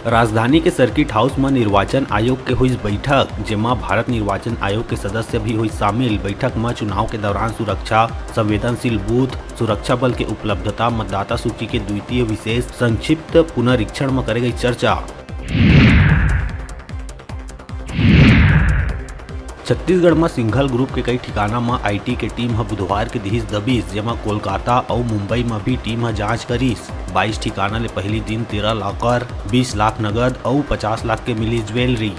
राजधानी के circuit house में निर्वाचन आयोग के हुई बैठक, जेमा भारत निर्वाचन आयोग के सदस्य भी हुई शामिल। बैठक में चुनाव के दौरान सुरक्षा, संवेदनशील बूथ, सुरक्षा बल के उपलब्धता, मतदाता सूची के द्वितीय विशेष संक्षिप्त पुनरीक्षण में करे गई चर्चा। छत्तीसगढ़ में सिंघल ग्रुप के कई ठिकाना में आईटी के टीम बुधवार के दिहिस दबिस, जेमा कोलकाता और मुंबई में भी टीम जांच करिस। 22 ठिकाना ले पहली दिन 13 लॉकर, 20 लाख नगद और 50 लाख के मिली ज्वेलरी।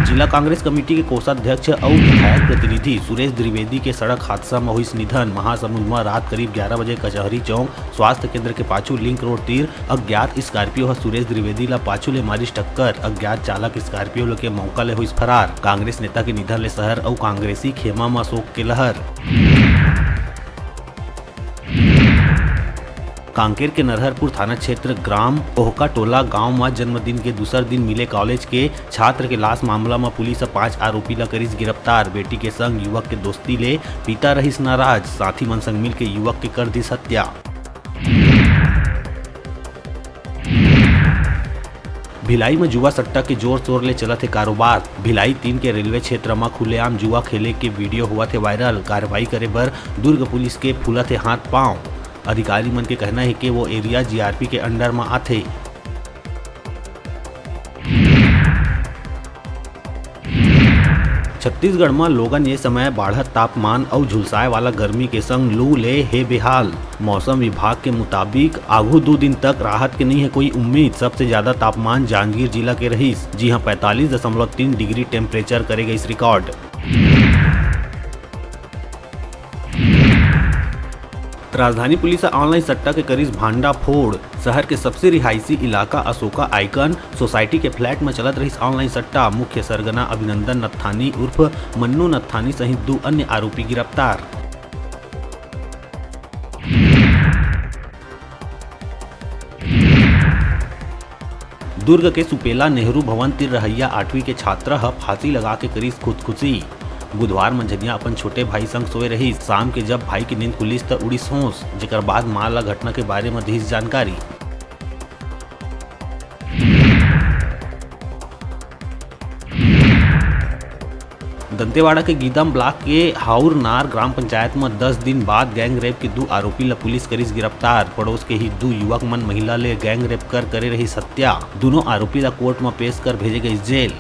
जिला कांग्रेस कमेटी के कोषाध्यक्ष और विधायक प्रतिनिधि सुरेश द्विवेदी के सड़क हादसा में हुई निधन। महासमुंद में रात करीब 11 बजे कचहरी चौक स्वास्थ्य केंद्र के पाछू लिंक रोड तीर अज्ञात स्कॉर्पियो सुरेश द्विवेदी ला पाछू ले मारिस टक्कर। अज्ञात चालक स्कॉर्पियो के मौका ले हुई फरार। कांग्रेस नेता के निधन ले शहर और कांग्रेसी खेमा में शोक के लहर। कांकेर के नरहरपुर थाना क्षेत्र ग्राम ओहका टोला गांव में जन्मदिन के दूसर दिन मिले कॉलेज के छात्र के लाश मामला में पुलिस 5 आरोपी ला करिस गिरफ्तार। बेटी के संग युवक के दोस्ती ले पिता रहिस नाराज, साथी मन संग मिल के युवक के कर दिस हत्या। भिलाई में जुआ सट्टा के जोर शोर ले चलत है कारोबार। भिलाई 3 के रेलवे क्षेत्र में खुलेआम जुआ खेले के वीडियो हुआ थे वायरल। कार्रवाई करे बर दुर्ग पुलिस के फूलत है हाथ पांव। अधिकारी मन के कहना है कि वो एरिया जीआरपी के अंडर में आते। छत्तीसगढ़ में लोगन ये समय बढ़त तापमान और झुलसाए वाला गर्मी के संग लू ले है बेहाल। मौसम विभाग के मुताबिक आगू 2 दिन तक राहत के नहीं है कोई उम्मीद। सबसे ज्यादा तापमान जांजगीर जिला के रहीस, जी हाँ 45.3 डिग्री टेम्परेचर करे गई रिकॉर्ड। राजधानी पुलिस ऑनलाइन सट्टा के करीज भांडा फोड़। शहर के सबसे रिहायशी इलाका अशोका आइकन सोसाइटी के फ्लैट में चलत रही ऑनलाइन सट्टा। मुख्य सरगना अभिनंदन नत्थानी उर्फ मन्नू नत्थानी सहित 2 अन्य आरोपी गिरफ्तार। दुर्ग के सुपेला नेहरू भवन तिर रहैया 8वीं के छात्र फांसी लगा के करीज खुदकुशी। बुधवार मंझनिया अपन छोटे भाई संग सोए रही। शाम के जब भाई की नींद खुलिस त उड़ीस होश, जेकर बाद मां ला घटना के बारे में दिस जानकारी। दंतेवाड़ा के गीदम ब्लॉक के हाउरनार ग्राम पंचायत में 10 दिन बाद गैंग रेप के 2 आरोपी ला पुलिस करिस गिरफ्तार। पड़ोस के ही 2 युवक मन महिला ले गैंग रेप कर करे रही हत्या। दोनों आरोपी ला कोर्ट में पेश कर भेजे गई जेल।